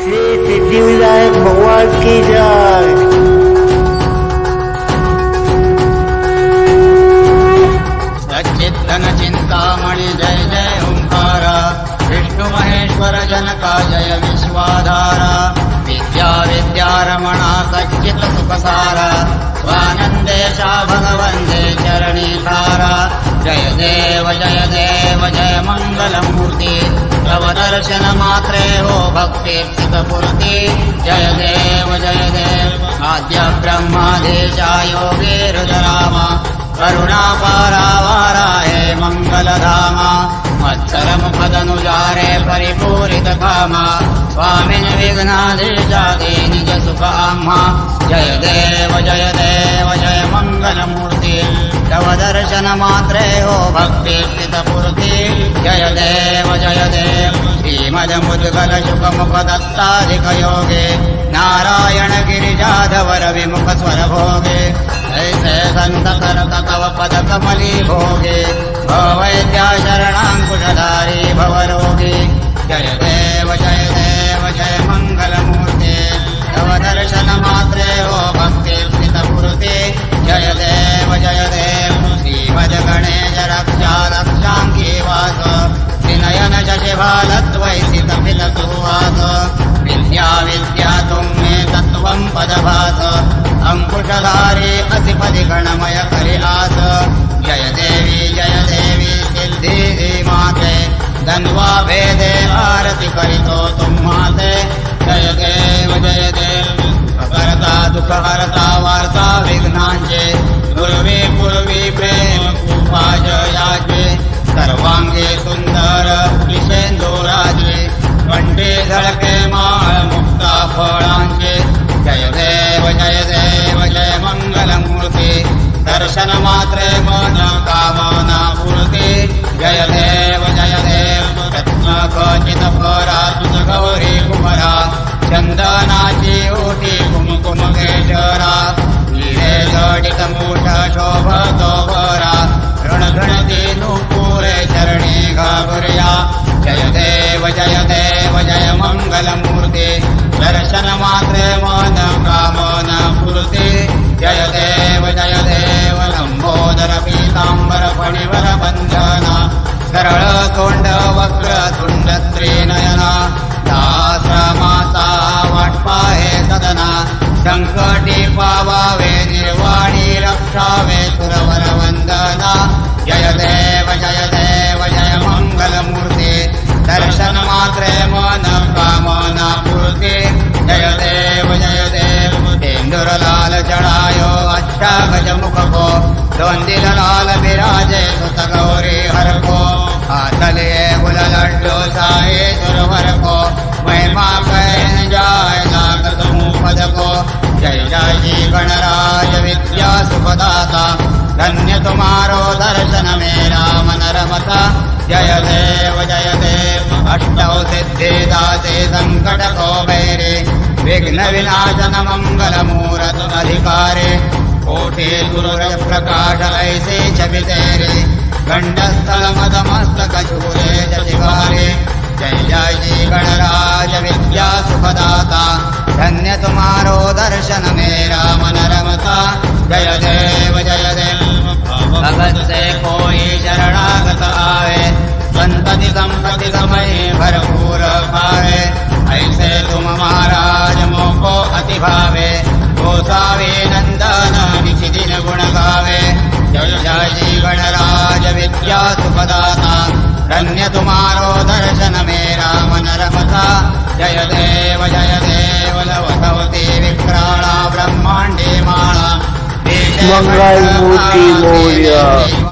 श्री सिद्धिविनायक भगवान की जय। सच्चित्तन चिंतामणि जय जय ओंकार, विष्णु महेश्वर जनका जय विश्वाधारा, विद्या विद्यारमणा सच्चित सुखसारा, स्वानंदेशा भगवंदे चरणीधारा। जय देव जय मंगलमूर्ति, तव दर्शन मात्रे हो भक्तिर्चितपूर्ति। जय देव आद्य ब्रह्मादेशा योगीरुद्राम, करुणापारावाराये मंगलधामा। मत्सरमुखदनुजारे परिपूरित कामा, स्वामिन् विघ्नाधीशादे निज सुखामा। जय देव जय मंगलमूर्ति, तव दर्शन मात्रे हो भक्तिर्चितपूर्ति। जय देव श्रीमद्मुद्गल शुकमुखदत्ताधिकयोगे, नारायण गिरिजाधवर विमुख स्वर भोगे। ऐसे संत करत तव पद कमली भोगे, भवैद्या शरणाङ्कुशधारी भवरोगी। जय देव जय मंगलमूर्ति, तव दर्शन मात्रे हो भक्तिर्चितपूर्ति। जय देव श्रीमद्गणेश रक्षा रक्षाङ्गी वास, त्रिनयन शशिभालद्वैसितमित सुवास। विद्या तुम्मे तत्त्वं पदभास, अंकुशधारी अतिपदि गणमय करिलास। जय देवी सिद्धि माते, धन्वा भेदे आरति करितो तुम्हाते। जय देव करता दुख हरता वार्ता विघ्नांचे, पूर्वी प्रेम कुपाजयाचे। सर्वांगे सुंदर विषेंदुराजे, कंठे झळके माळ मुक्ता फळांचे। जय देव जय मंगलमूर्ति, दर्शन मात्रे मन कामना पूर्ति। जय देव रत्नखचित फरा तुझ गौरी कुमरा, चंदनाची ओटी कुमकुम केशरा। हिरे जडित मूठ शोभतो बरा, ऋणघणती नूपुरे चरणी घाबर्या। जय देव जय मंगलमूर्ति, दर्शन मात्रे मन कामना पूर्ति। जय देव लंबोदर पीतांबर फणिवर बंधना, सरळ तोंड वक्र तुंड त्रिनयना। दास माता वाटपाहे सदना, संकटी पावावे निर्वाणी रक्षावे सुरवर वंदना। जय देव जय मंगलमूर्ति, दर्शन मात्रे मन कामना पूर्ति। जय देव तेंदुरलाल चढ़ायो अच्छा गजमुख को, दोंदिल लाल विराजे सुत गौरी हर को। हाथले गुल लड्डू साए सुरवर को, महिमा कहन जाय लागत मुपद को। जय श्री गणराज विद्या सुखदाता, धन्य तुम्हारो दर्शन मेरा मन रमता। जय देव अष्टौ सिद्धि दाते संकट को बैरे, विघ्न विनाशन मंगल मूरत अधिकारे। कोटि सूरज प्रकाश ऐसे छवि तेरे, गंडस्थल मद मस्तक झूले जशिवारे। जय श्री गणराज विद्या सुखदाता, धन्य तुम्हारो दर्शन मेरा मन रमता। जय देव भगत से कोई शरणागत आवे, संतति संपत्ति समय भरपूर पावे। ऐसे तुम महाराज मोको अति भावे, गोसावे नंदन निशिदिन गुण गावे। जय श्री गणराज विद्या सुखदाता, धन्य तुम्हारो दर्शन मेरा मन रमता। जय देव लवधवती विक्राणा ब्रह्मांडे माणा, मंगल मूर्ति मोर्या।